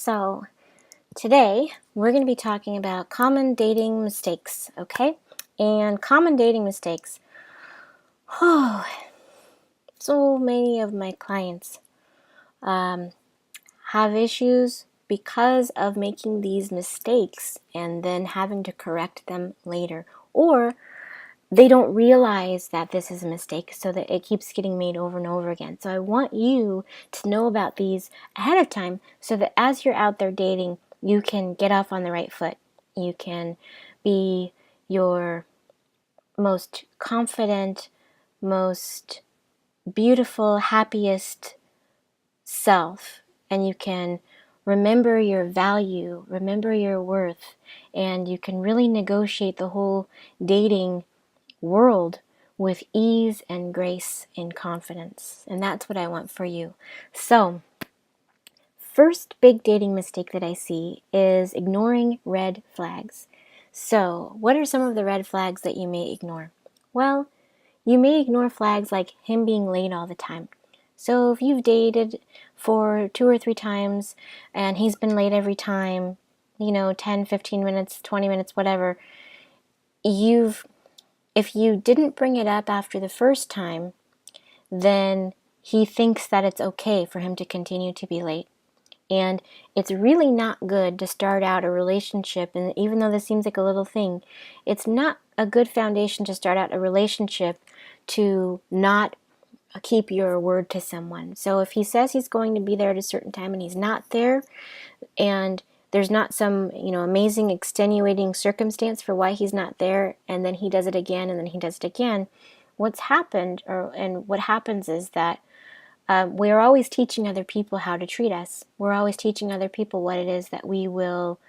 So today we're going to be talking about common dating mistakes, okay? And common dating mistakes. Oh, so many of my clients have issues because of making these mistakes and then having to correct them later. Or they don't realize that this is a mistake, so that it keeps getting made over and over again. So I want you to know about these ahead of time so that as you're out there dating, you can get off on the right foot. You can be your most confident, most beautiful, happiest self, and you can remember your value, remember your worth, and you can really negotiate the whole dating world with ease and grace and confidence. And that's what I want for you. So, first big dating mistake that I see is ignoring red flags. So, what are some of the red flags that you may ignore? Well, you may ignore flags like him being late all the time. So, if you've dated for 2 or 3 times and he's been late every time, 10, 15 minutes, 20 minutes, whatever, if you didn't bring it up after the first time, then he thinks that it's okay for him to continue to be late. And it's really not good to start out a relationship, and even though this seems like a little thing, it's not a good foundation to start out a relationship to not keep your word to someone. So if he says he's going to be there at a certain time and he's not there, and there's not some, amazing extenuating circumstance for why he's not there, and then he does it again, and then he does it again, what happens is that we're always teaching other people how to treat us. We're always teaching other people what it is that we will,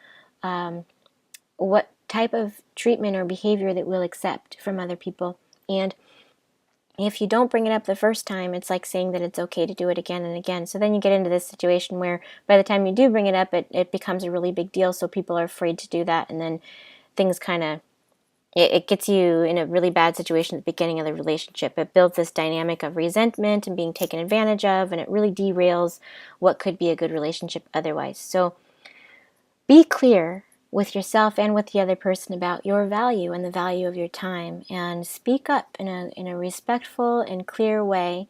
what type of treatment or behavior that we'll accept from other people. And if you don't bring it up the first time, it's like saying that it's okay to do it again and again. So then you get into this situation where by the time you do bring it up, it becomes a really big deal. So people are afraid to do that. And then things kind of, it gets you in a really bad situation at the beginning of the relationship. It builds this dynamic of resentment and being taken advantage of, and it really derails what could be a good relationship otherwise. So be clear with yourself and with the other person about your value and the value of your time, and speak up in a respectful and clear way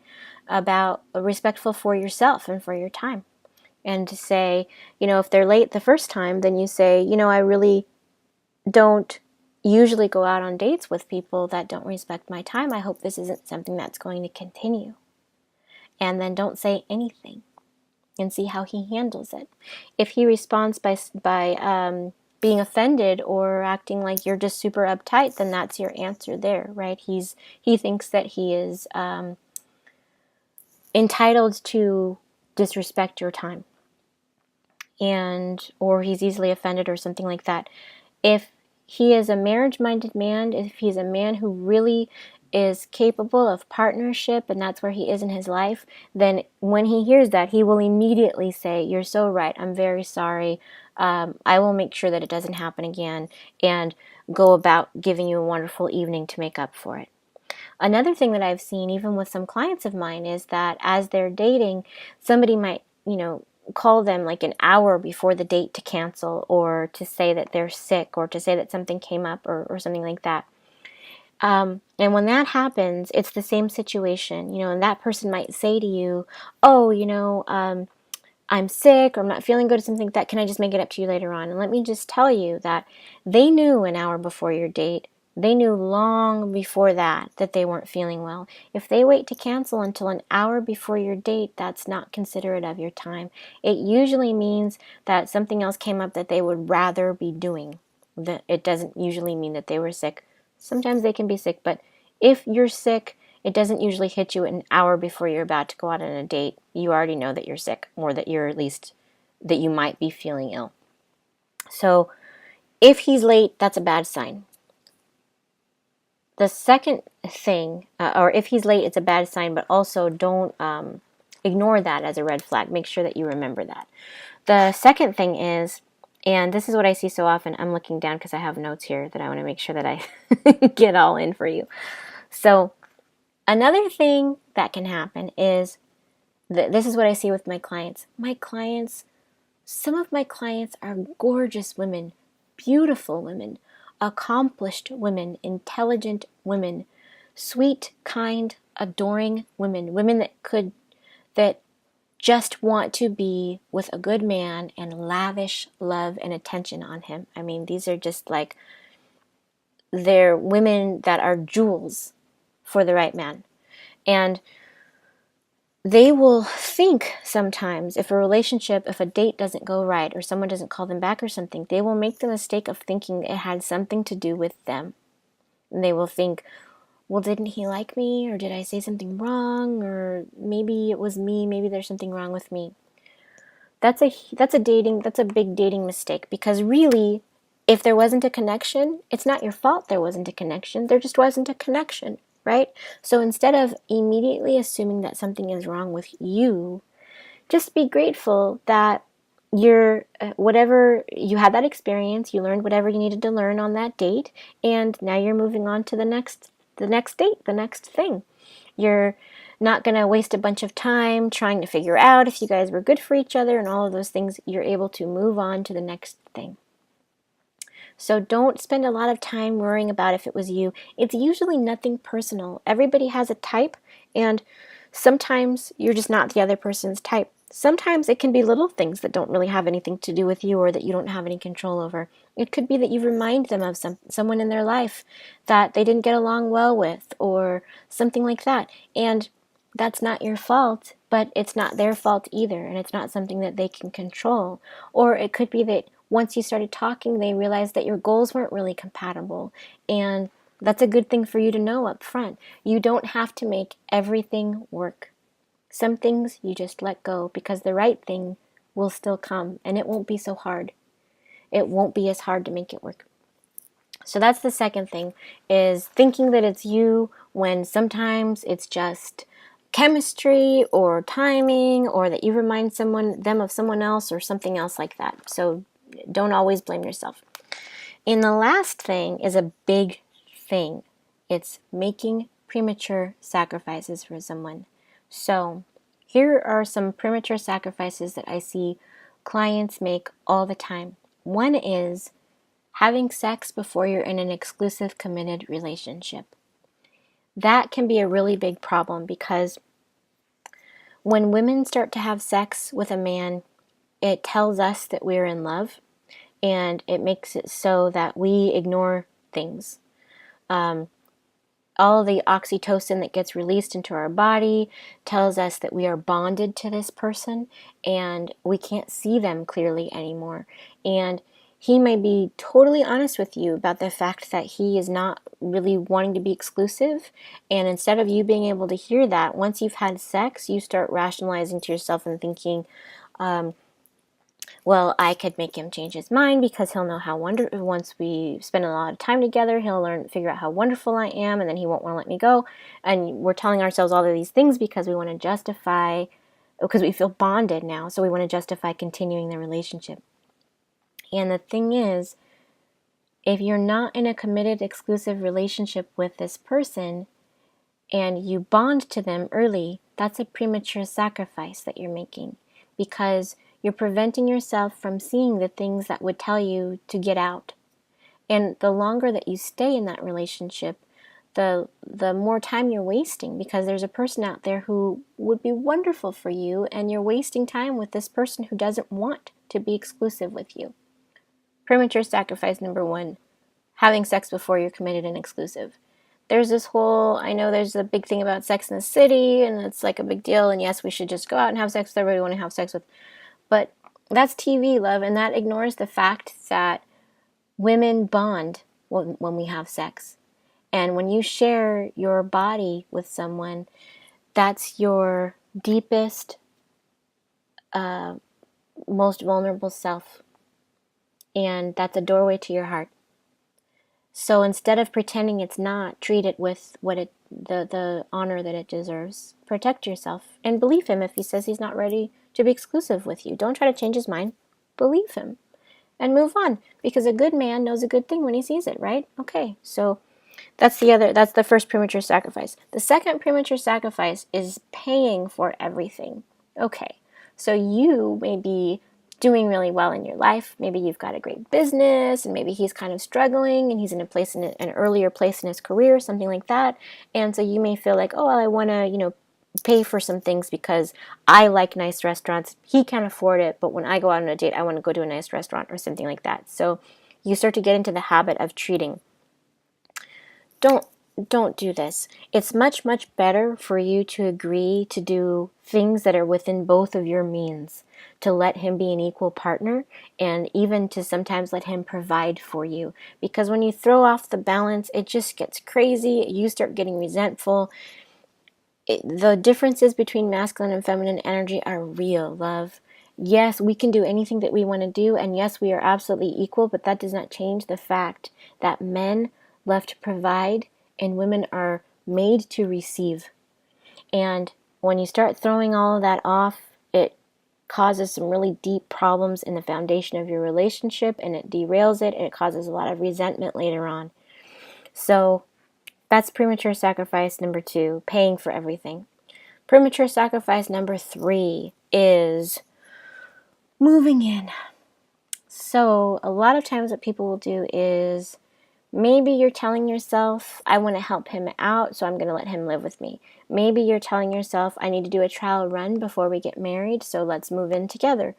about respectful for yourself and for your time. And to say, if they're late the first time, then you say, I really don't usually go out on dates with people that don't respect my time. I hope this isn't something that's going to continue. And then don't say anything and see how he handles it. If he responds by being offended or acting like you're just super uptight, then that's your answer there, right? He thinks that he is entitled to disrespect your time, or he's easily offended or something like that. If he is a marriage-minded man, if he's a man who really is capable of partnership and that's where he is in his life, then when he hears that, he will immediately say, "You're so right. I'm very sorry. I will make sure that it doesn't happen again," and go about giving you a wonderful evening to make up for it. Another thing that I've seen, even with some clients of mine, is that as they're dating, somebody might, call them like an hour before the date to cancel, or to say that they're sick, or to say that something came up, or something like that. And when that happens, it's the same situation, and that person might say to you, "Oh, I'm sick, or I'm not feeling good," or something like that. "Can I just make it up to you later on?" And let me just tell you that they knew an hour before your date. They knew long before that they weren't feeling well. If they wait to cancel until an hour before your date, that's not considerate of your time. It usually means that something else came up that they would rather be doing. It doesn't usually mean that they were sick. Sometimes they can be sick, but if you're sick, it doesn't usually hit you an hour before you're about to go out on a date. You already know that you're sick, or that you're at least, that you might be feeling ill. So if he's late, that's a bad sign. The second thing, or if he's late, it's a bad sign, but also don't ignore that as a red flag. Make sure that you remember that. The second thing is, and this is what I see so often, I'm looking down because I have notes here that I want to make sure that I get all in for you. So another thing that can happen is, this is what I see with my clients. My clients Some of my clients are gorgeous women, beautiful women, accomplished women, intelligent women, sweet, kind, adoring women, women that just want to be with a good man and lavish love and attention on him. I mean, these are just like, they're women that are jewels for the right man. And they will think sometimes, if a date doesn't go right or someone doesn't call them back or something, they will make the mistake of thinking it had something to do with them. And they will think, well, didn't he like me? Or did I say something wrong? Or maybe it was me. Maybe there's something wrong with me. That's a big dating mistake, because really, if there wasn't a connection, it's not your fault there wasn't a connection. There just wasn't a connection, right? So instead of immediately assuming that something is wrong with you, just be grateful that you're whatever you had that experience, you learned whatever you needed to learn on that date, and now you're moving on to the next date, the next thing. You're not going to waste a bunch of time trying to figure out if you guys were good for each other and all of those things. You're able to move on to the next thing. So don't spend a lot of time worrying about if it was you. It's usually nothing personal. Everybody has a type, and sometimes you're just not the other person's type. Sometimes it can be little things that don't really have anything to do with you or that you don't have any control over. It could be that you remind them of someone in their life that they didn't get along well with, or something like that. And that's not your fault, but it's not their fault either, and it's not something that they can control. Or it could be that once you started talking, they realized that your goals weren't really compatible, and that's a good thing for you to know up front. You don't have to make everything work. Some things you just let go, because the right thing will still come, and it won't be so hard. It won't be as hard to make it work. So that's the second thing, is thinking that it's you when sometimes it's just chemistry or timing, or that you remind them of someone else or something else like that. So don't always blame yourself. And the last thing is a big thing. It's making premature sacrifices for someone. So here are some premature sacrifices that I see clients make all the time. One is having sex before you're in an exclusive, committed relationship. That can be a really big problem, because when women start to have sex with a man, it tells us that we're in love, and it makes it so that we ignore things. All the oxytocin that gets released into our body tells us that we are bonded to this person, and we can't see them clearly anymore. And he may be totally honest with you about the fact that he is not really wanting to be exclusive. And instead of you being able to hear that, once you've had sex, you start rationalizing to yourself and thinking, well, I could make him change his mind, because he'll know how once we spend a lot of time together, he'll figure out how wonderful I am, and then he won't want to let me go. And we're telling ourselves all of these things because we want to justify, because we feel bonded now, so we want to justify continuing the relationship. And the thing is, if you're not in a committed, exclusive relationship with this person, and you bond to them early, that's a premature sacrifice that you're making, because you're preventing yourself from seeing the things that would tell you to get out. And the longer that you stay in that relationship, the more time you're wasting, because there's a person out there who would be wonderful for you, and you're wasting time with this person who doesn't want to be exclusive with you. Premature sacrifice number 1, having sex before you're committed and exclusive. There's this whole, I know there's a big thing about Sex in the City, and it's like a big deal, and yes, we should just go out and have sex with everybody we want to have sex with. But that's TV, love, and that ignores the fact that women bond when we have sex. And when you share your body with someone, that's your deepest, most vulnerable self. And that's a doorway to your heart. So instead of pretending it's not, treat it with the honor that it deserves. Protect yourself and believe him if he says he's not ready to be exclusive with you. Don't try to change his mind. Believe him and move on, because a good man knows a good thing when he sees it, right? Okay, so that's the first premature sacrifice. The second premature sacrifice is paying for everything. Okay, so you may be doing really well in your life. Maybe you've got a great business, and maybe he's kind of struggling, and he's in an earlier place in his career, something like that. And so you may feel like, oh, well, I want to, pay for some things because I like nice restaurants. He can't afford it, but when I go out on a date, I want to go to a nice restaurant or something like that. So you start to get into the habit of treating. Don't do this. It's much, much better for you to agree to do things that are within both of your means, to let him be an equal partner, and even to sometimes let him provide for you. Because when you throw off the balance, it just gets crazy. You start getting resentful. The differences between masculine and feminine energy are real, love. Yes, we can do anything that we want to do, and yes, we are absolutely equal, but that does not change the fact that men love to provide and women are made to receive. And when you start throwing all of that off, it causes some really deep problems in the foundation of your relationship, and it derails it, and it causes a lot of resentment later on. So that's premature sacrifice number 2, paying for everything. Premature sacrifice number 3 is moving in. So a lot of times what people will do is, maybe you're telling yourself, I want to help him out, so I'm going to let him live with me. Maybe you're telling yourself, I need to do a trial run before we get married, so let's move in together.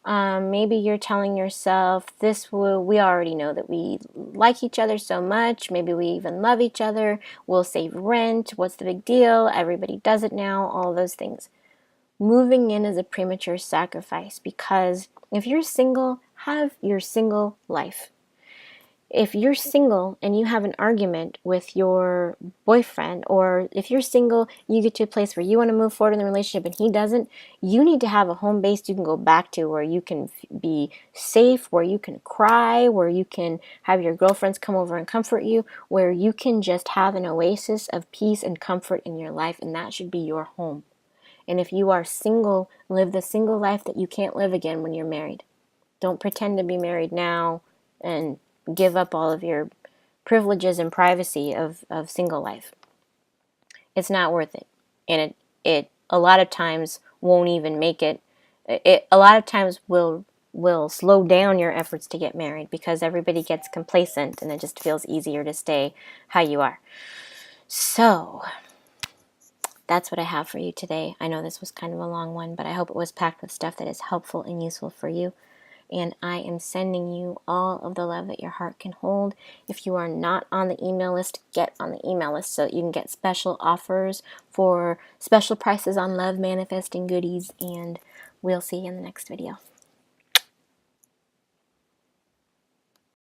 Maybe you're telling yourself, we already know that we like each other so much. Maybe we even love each other. We'll save rent. What's the big deal? Everybody does it now. All those things. Moving in is a premature sacrifice, because if you're single, have your single life. If you're single and you have an argument with your boyfriend, or if you're single, you get to a place where you want to move forward in the relationship and he doesn't, you need to have a home base you can go back to, where you can be safe, where you can cry, where you can have your girlfriends come over and comfort you, where you can just have an oasis of peace and comfort in your life, and that should be your home. And if you are single, live the single life that you can't live again when you're married. Don't pretend to be married now and give up all of your privileges and privacy of single life. It's not worth it. And it a lot of times won't even make it. It a lot of times will slow down your efforts to get married, because everybody gets complacent and it just feels easier to stay how you are. So that's what I have for you today. I know this was kind of a long one, but I hope it was packed with stuff that is helpful and useful for you. And I am sending you all of the love that your heart can hold. If you are not on the email list, get on the email list so that you can get special offers for special prices on love manifesting goodies. And we'll see you in the next video.